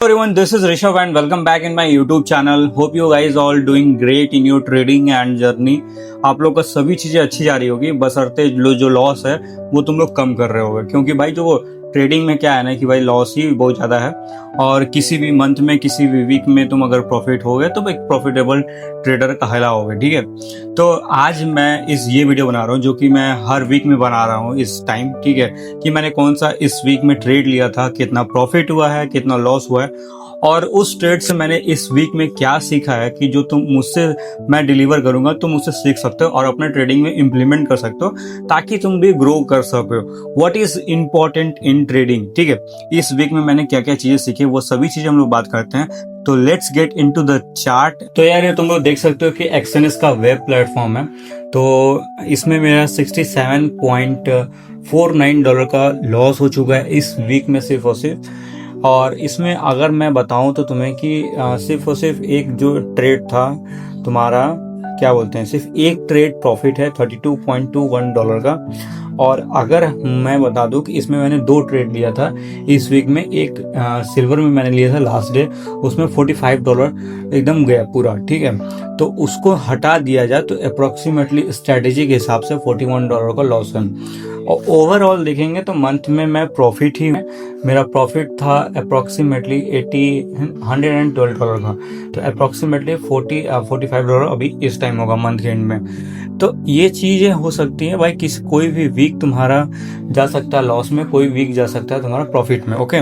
Everyone, this is Rishabh and welcome back in my YouTube channel. Hope you guys all doing great in your trading and journey. आप लोग का सभी चीजें अच्छी जा रही होगी, बशर्ते जो लॉस है वो तुम लोग कम कर रहे होगे, क्योंकि भाई जो ट्रेडिंग में क्या है ना कि भाई लॉस ही बहुत ज़्यादा है। और किसी भी मंथ में किसी भी वीक में तुम अगर प्रॉफिट हो गए तो एक प्रॉफिटेबल ट्रेडर कहलाओगे। ठीक है, तो आज मैं ये वीडियो बना रहा हूँ जो कि मैं हर वीक में बना रहा हूँ इस टाइम। ठीक है, कि मैंने कौन सा इस वीक में ट्रेड लिया था, कितना प्रॉफिट हुआ है, कितना लॉस हुआ है, और उस ट्रेड से मैंने इस वीक में क्या सीखा है कि जो तुम मुझसे मैं डिलीवर करूंगा तुम मुझसे सीख सकते हो और अपने ट्रेडिंग में इम्प्लीमेंट कर सकते हो ताकि तुम भी ग्रो कर सको। What is important in trading. ठीक है, इस वीक में मैंने क्या क्या चीजें सीखी वो सभी चीजें हम लोग बात करते हैं। तो let's get into the chart. तो यार ये तुम लोग देख सकते हो कि एक्सएनएस का वेब प्लेटफॉर्म है। तो इसमें मेरा $67.49 का लॉस हो चुका है इस वीक में सिर्फ और सिर्फ। और इसमें अगर मैं बताऊं तो तुम्हें कि सिर्फ और सिर्फ एक जो ट्रेड था तुम्हारा, क्या बोलते हैं, सिर्फ एक ट्रेड प्रॉफिट है $32.21 का। और अगर मैं बता दूं कि इसमें मैंने 2 ट्रेड लिया था इस वीक में। एक सिल्वर में मैंने लिया था लास्ट डे, उसमें $45 एकदम गया पूरा। ठीक है, तो उसको हटा दिया जाए तो अप्रोक्सीमेटली स्ट्रेटेजी के हिसाब से $41 का लॉस है। और ओवरऑल देखेंगे तो मंथ में मैं प्रॉफिट ही, मेरा प्रॉफिट था अप्रोक्सीमेटली $112 का। तो अप्रोक्सीमेटली $45 अभी इस टाइम होगा मंथ के एंड में। तो ये चीज़ें हो सकती है भाई, कोई भी वीक तुम्हारा जा सकता है लॉस में, कोई वीक जा सकता है तुम्हारा प्रॉफिट में। ओके,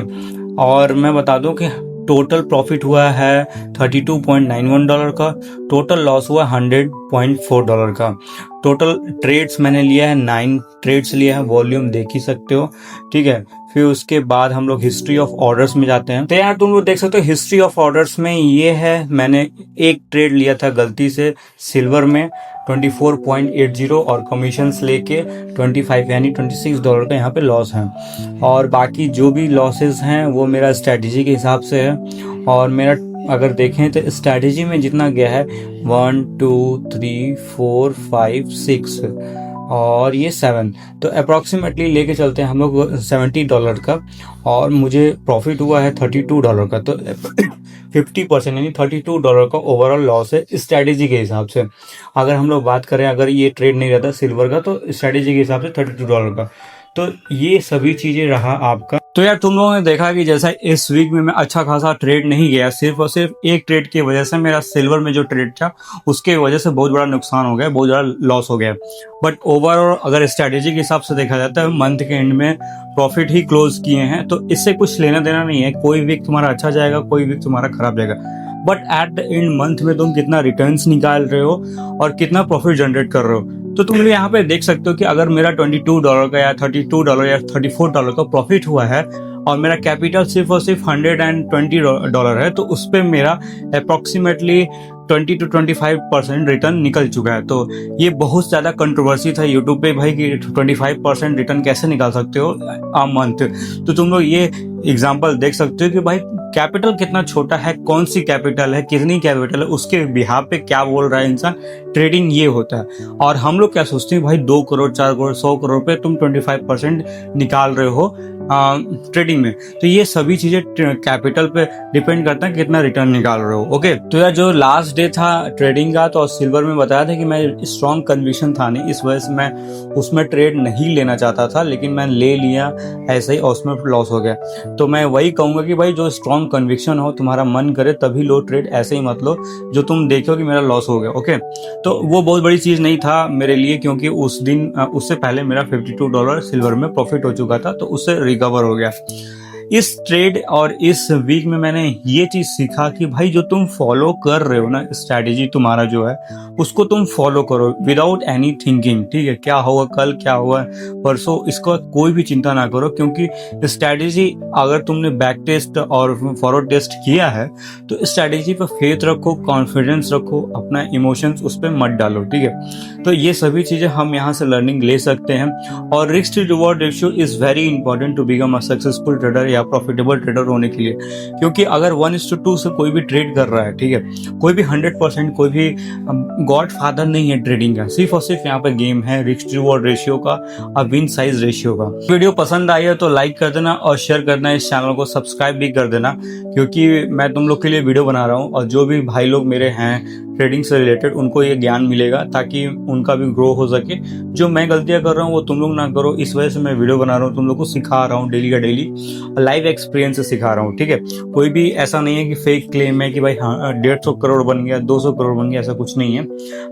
और मैं बता दूं कि टोटल प्रॉफिट हुआ है $32.91 का, टोटल लॉस हुआ $100.4 का। टोटल ट्रेड्स मैंने लिया है 9 ट्रेड्स लिया है, वॉल्यूम देख ही सकते हो। ठीक है, फिर उसके बाद हम लोग हिस्ट्री ऑफ ऑर्डर्स में जाते हैं। तो यार तुम लोग देख सकते हो हिस्ट्री ऑफ ऑर्डर्स में ये है, मैंने एक ट्रेड लिया था गलती से सिल्वर में 24.80 और कमीशंस लेके 25 यानी $26 का यहाँ पे लॉस है। और बाकी जो भी लॉसेस हैं वो मेरा स्ट्रैटेजी के हिसाब से है। और मेरा अगर देखें तो स्ट्रैटेजी में जितना गया है 1 2 3 4 5 6 और ये 7, तो अप्रॉक्सीमेटली लेके चलते हैं हम लोग $70 का। और मुझे प्रॉफिट हुआ है $32 का। तो 50% यानी $32 का ओवरऑल लॉस है स्ट्रैटेजी के हिसाब से। अगर हम लोग बात करें, अगर ये ट्रेड नहीं रहता सिल्वर का तो स्ट्रैटेजी के हिसाब से $32 का। तो ये सभी चीजें रहा आपका। तो यार तुम लोगों ने देखा कि जैसा इस वीक में मैं अच्छा खासा ट्रेड नहीं गया, सिर्फ और सिर्फ एक ट्रेड की वजह से मेरा सिल्वर में जो ट्रेड था उसके वजह से बहुत बड़ा नुकसान हो गया, बहुत बड़ा लॉस हो गया। बट ओवरऑल अगर स्ट्रैटेजी के हिसाब से देखा जाता है मंथ के एंड में प्रॉफिट ही क्लोज किए हैं, तो इससे कुछ लेना देना नहीं है। कोई वीक तुम्हारा अच्छा जाएगा, कोई वीक तुम्हारा खराब जाएगा, but at the end month में तुम कितना रिटर्न्स निकाल रहे हो और कितना प्रॉफिट जनरेट कर रहे हो। तो तुम यहाँ पे देख सकते हो कि अगर मेरा $22 का या $32 या $34 का प्रॉफिट हुआ है और मेरा कैपिटल सिर्फ और सिर्फ $120 है, तो उस पर मेरा अप्रोक्सीमेटली 20 to 25% रिटर्न निकल चुका है। तो ये बहुत ज़्यादा कंट्रोवर्सी था यूट्यूब पे भाई कि 25% रिटर्न कैसे निकाल सकते हो आ मंथ। तो तुम लोग ये एग्जांपल देख सकते हो कि भाई कैपिटल कितना छोटा है, कौन सी कैपिटल है, कितनी कैपिटल है, उसके बिहाफ पे क्या बोल रहा है इंसान। ट्रेडिंग ये होता है। और हम लोग क्या सोचते हैं भाई 2 करोड़ 4 करोड़ 100 करोड़ पे तुम 25% निकाल रहे हो ट्रेडिंग में। तो ये सभी चीजें कैपिटल पे डिपेंड करता है कितना रिटर्न निकाल रहे हो। ओके, तो यार जो लास्ट डे था ट्रेडिंग का, तो सिल्वर में बताया था कि मैं स्ट्रॉन्ग कन्विक्शन था नहीं, इस वजह से मैं उसमें ट्रेड नहीं लेना चाहता था, लेकिन मैं ले लिया ऐसे ही और उसमें लॉस हो गया। तो मैं वही कहूंगा कि भाई जो स्ट्रॉन्ग कन्विक्शन हो, तुम्हारा मन करे तभी लो ट्रेड, ऐसे ही मत लो जो तुम देखो कि मेरा लॉस हो गया। ओके, तो वो बहुत बड़ी चीज नहीं था मेरे लिए, क्योंकि उस दिन उससे पहले मेरा $52 सिल्वर में प्रॉफिट हो चुका था, तो उससे रिकवर हो गया। इस ट्रेड और इस वीक में मैंने ये चीज सीखा कि भाई जो तुम फॉलो कर रहे हो ना स्ट्रैटेजी तुम्हारा जो है उसको तुम फॉलो करो विदाउट एनी थिंकिंग। ठीक है, क्या होगा कल, क्या होगा परसों, इसका कोई भी चिंता ना करो, क्योंकि स्ट्रैटेजी अगर तुमने बैक टेस्ट और फॉरवर्ड टेस्ट किया है तो स्ट्रैटेजी पर फेथ रखो, कॉन्फिडेंस रखो, अपना इमोशंस उस पर मत डालो। ठीक है, तो ये सभी चीजें हम यहाँ से लर्निंग ले सकते हैं। और risk to reward ratio is very important to become a successful trader या प्रॉफिटेबल ट्रेडर होने के लिए, क्योंकि अगर 1:2 से कोई भी ट्रेड कर रहा है, ठीक है, कोई भी 100%, कोई भी गॉड फादर नहीं है ट्रेडिंग का, सिर्फ और सिर्फ यहाँ पे गेम है रिस्क रिवॉर्ड रेशियो का और विन साइज रेशियो का। वीडियो पसंद आई है तो लाइक कर देना और शेयर करना, इस चैनल को सब्सक्राइब भी कर देना, क्योंकि मैं तुम लोग के लिए वीडियो बना रहा हूँ और जो भी भाई लोग मेरे हैं ट्रेडिंग से रिलेटेड उनको ये ज्ञान मिलेगा ताकि उनका भी ग्रो हो सके। जो मैं गलतियां कर रहा हूँ वो तुम लोग ना करो, इस वजह से मैं वीडियो बना रहा हूँ, तुम लोग को सिखा रहा हूँ डेली का डेली, लाइव एक्सपीरियंस से सिखा रहा हूँ, ठीक है। कोई भी ऐसा नहीं है कि फेक क्लेम है कि भाई हाँ 150 करोड़ बन गया, 200 करोड़ बन गया, ऐसा कुछ नहीं है।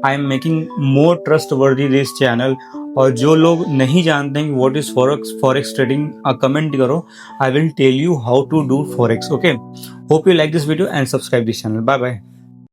I am making more trustworthy this channel. और जो लोग नहीं जानते हैं कि what is forex trading, comment करो, I will tell you how to do forex. Okay, hope you like this video and subscribe this channel. Bye bye.